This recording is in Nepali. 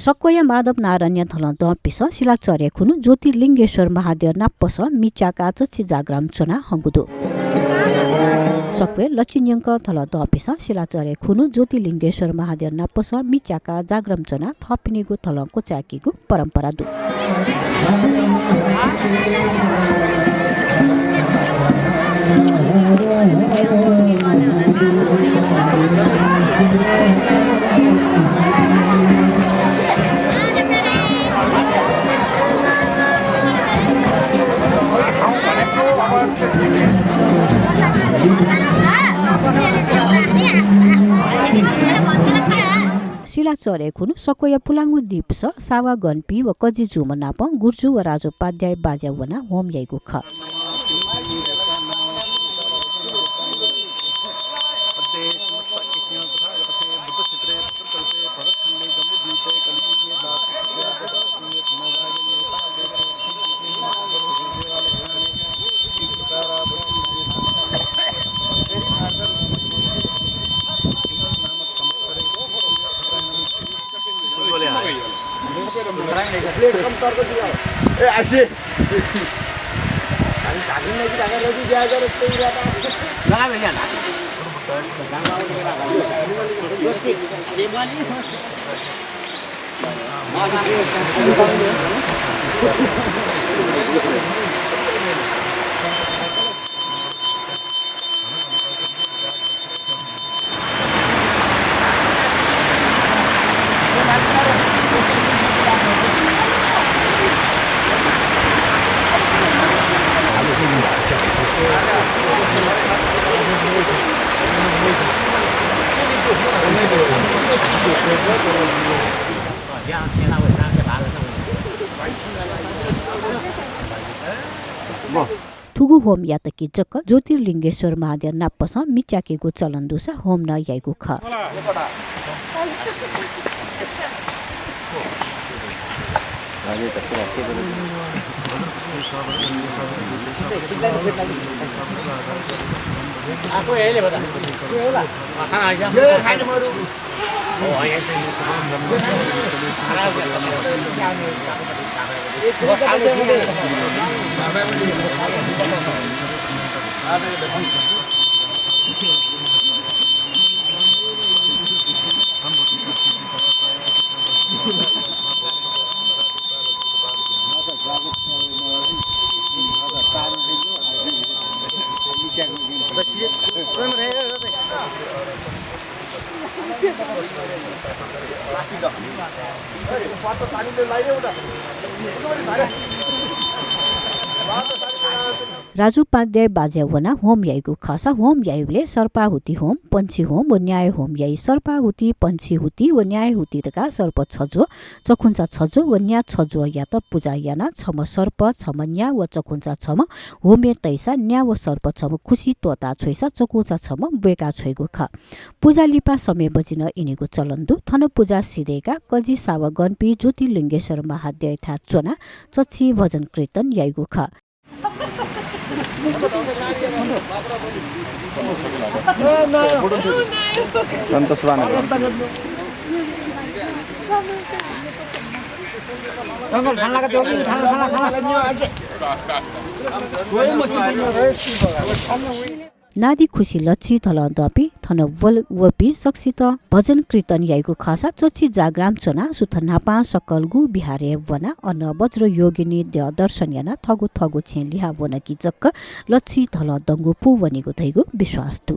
सक्वय माधव नारायण थलन पिस शिलाचर्य खुनु ज्योतिर्लिङ्गेश्वर महादेव नाप्पस मिचाका चछि जाग्राम चना हंगुदो सक्वे लचिन्यंक थल पिस शिलाचर्य खुनु ज्योतिर्लिङ्गेश्वर महादेव नाप्पस मिचाका जाग्राम चना थपिनेगु थलको चाकीगु परम्परा दु शिलाचर्य खुनु सकोय पुलाङ्गु दीप सावा गन्पी व कजी जुम नाप गुर्जु व राजोपाध्याय बाजा वना होम याइगु ख थुगु होम यातकी जक्क ज्योतिर्लिङ्गेश्वर महादेव नाप्पस मिचाकेको चलन दुसा होम न याइगु ख राजोपाध्याय बाज्यावना होम याइगु खासा होम याइले सर्पाहुति होम पंची होम व न्याय होम याइ सर्पाहुति पंची हुति व न्याय हुति तका सर्प छजो चखुन्चा छजो व न्या छजो या त पूजा याना छम सर्प छम न्या व चखुन्चा छम होमे तैसा न्या व सर्प छम खुसी तोता छोइसा चकुचा छम बेका छोइगु ख पूजा लिपा समय बजिन इनेगु चलन्दु थन पूजा सिदेका कजी साव गणपी ज्योतिर्लिङ्गेश्वर महादेव था चोना चछि भजन कीर्तन याइगु ख नादी खुसी लच्छी थल दपी थन वपी सक्षित भजन कीर्तन याइगु खासा चोची जाग्राम चना सुथ नापा सकलगु बिहारे वना अन वज्र योगिनी द दर्शन याना थगु थगु छे लिहा वन कि जक्क लच्छी थल दंगु पु वनिगु थैगु विश्वास तु